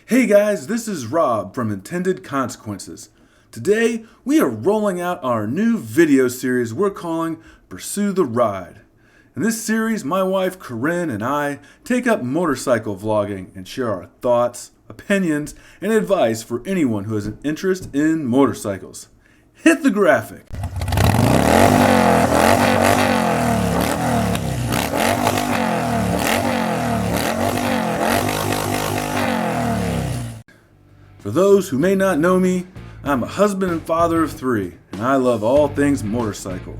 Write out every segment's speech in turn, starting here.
Hey guys, this is Rob from Intended Consequences. Today, we are rolling out our new video series we're calling Pursue the Ride. In this series, my wife Corinne and I take up motorcycle vlogging and share our thoughts, opinions, and advice for anyone who has an interest in motorcycles. Hit the graphic! For those who may not know me, I'm a husband and father of three, and I love all things motorcycle.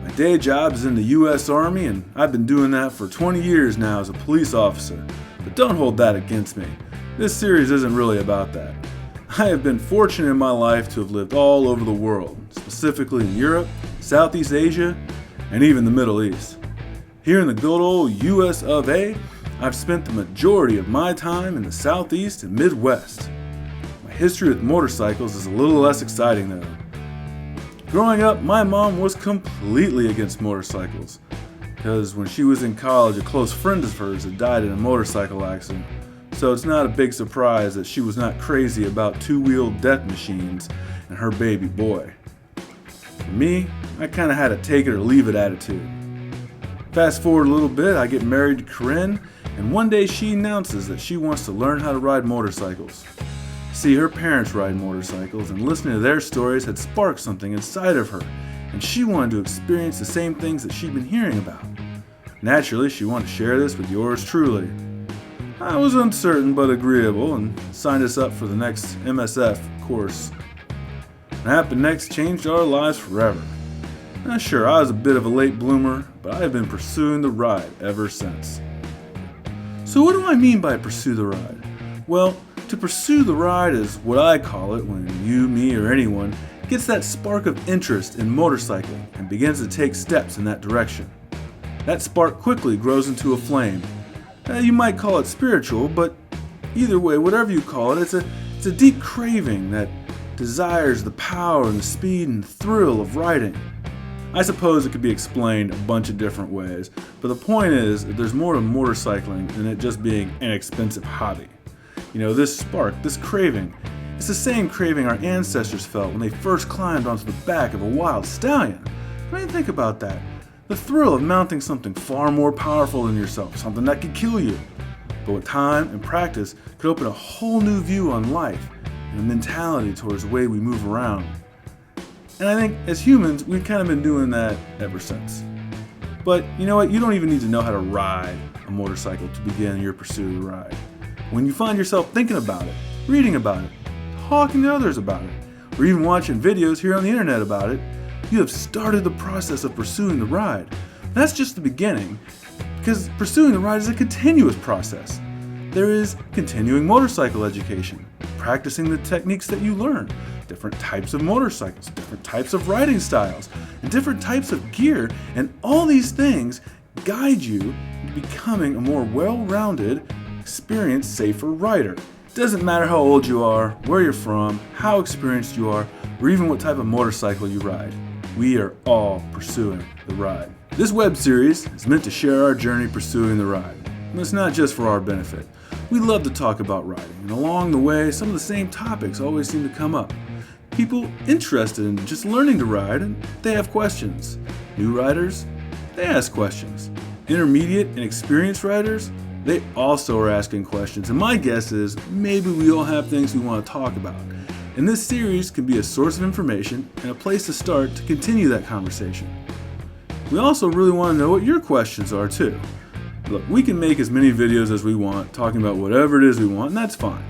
My day job is in the U.S. Army, and I've been doing that for 20 years now as a police officer. But don't hold that against me. This series isn't really about that. I have been fortunate in my life to have lived all over the world, specifically in Europe, Southeast Asia, and even the Middle East. Here in the good old U.S. of A., I've spent the majority of my time in the Southeast and Midwest. History with motorcycles is a little less exciting though. Growing up, my mom was completely against motorcycles because when she was in college, a close friend of hers had died in a motorcycle accident, so it's not a big surprise that she was not crazy about two-wheeled death machines and her baby boy. For me, I kind of had a take it or leave it attitude. Fast forward a little bit, I get married to Corinne, and one day she announces that she wants to learn how to ride motorcycles. See, her parents ride motorcycles, and listening to their stories had sparked something inside of her, and she wanted to experience the same things that she'd been hearing about. Naturally, she wanted to share this with yours truly. I was uncertain but agreeable and signed us up for the next MSF course. What happened next changed our lives forever. Now, sure, I was a bit of a late bloomer, but I have been pursuing the ride ever since. So what do I mean by pursue the ride? Well, to pursue the ride is what I call it when you, me, or anyone gets that spark of interest in motorcycling and begins to take steps in that direction. That spark quickly grows into a flame. You might call it spiritual, but either way, whatever you call it, it's a deep craving that desires the power and the speed and thrill of riding. I suppose it could be explained a bunch of different ways, but the point is that there's more to motorcycling than it just being an expensive hobby. You know, this spark, this craving, it's the same craving our ancestors felt when they first climbed onto the back of a wild stallion. I mean, think about that. The thrill of mounting something far more powerful than yourself, something that could kill you. But with time and practice, could open a whole new view on life and a mentality towards the way we move around. And I think as humans, we've kind of been doing that ever since. But you know what? You don't even need to know how to ride a motorcycle to begin your pursuit of the ride. When you find yourself thinking about it, reading about it, talking to others about it, or even watching videos here on the internet about it, you have started the process of pursuing the ride. That's just the beginning, because pursuing the ride is a continuous process. There is continuing motorcycle education, practicing the techniques that you learn, different types of motorcycles, different types of riding styles, and different types of gear, and all these things guide you to becoming a more well-rounded, experienced, safer rider. It doesn't matter how old you are, where you're from, how experienced you are, or even what type of motorcycle you ride. We are all pursuing the ride. This web series is meant to share our journey pursuing the ride. And it's not just for our benefit. We love to talk about riding, and along the way, some of the same topics always seem to come up. People interested in just learning to ride, and they have questions. New riders, they ask questions. Intermediate and experienced riders, they also are asking questions, and my guess is maybe we all have things we want to talk about. And this series can be a source of information and a place to start to continue that conversation. We also really want to know what your questions are too. Look, we can make as many videos as we want, talking about whatever it is we want, and that's fine.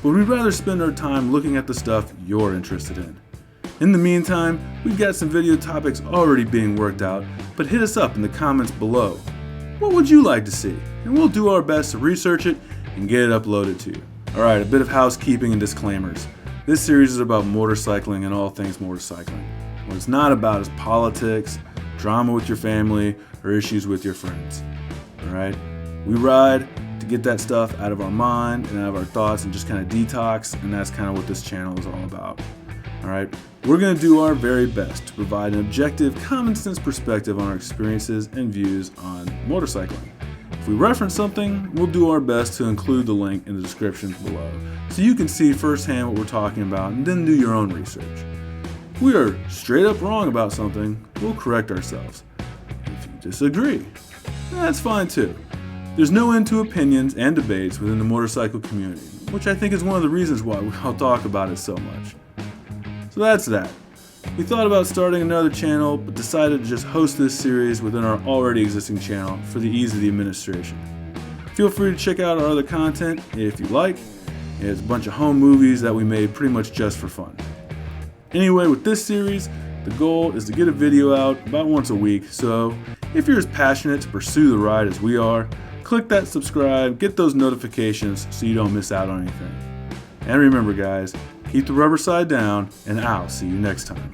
But we'd rather spend our time looking at the stuff you're interested in. In the meantime, we've got some video topics already being worked out, but hit us up in the comments below. What would you like to see? And we'll do our best to research it and get it uploaded to you. Alright, a bit of housekeeping and disclaimers. This series is about motorcycling and all things motorcycling. What it's not about is politics, drama with your family, or issues with your friends. Alright? We ride to get that stuff out of our mind and out of our thoughts and just kind of detox, and that's kind of what this channel is all about. Alright? We're going to do our very best to provide an objective, common sense perspective on our experiences and views on motorcycling. If we reference something, we'll do our best to include the link in the description below, so you can see firsthand what we're talking about and then do your own research. If we are straight up wrong about something, we'll correct ourselves. If you disagree, that's fine too. There's no end to opinions and debates within the motorcycle community, which I think is one of the reasons why we all talk about it so much. So that's that. We thought about starting another channel, but decided to just host this series within our already existing channel for the ease of the administration. Feel free to check out our other content if you like. It's a bunch of home movies that we made pretty much just for fun. Anyway, with this series, the goal is to get a video out about once a week, so if you're as passionate to pursue the ride as we are, click that subscribe, get those notifications so you don't miss out on anything. And remember guys, keep the rubber side down, and I'll see you next time.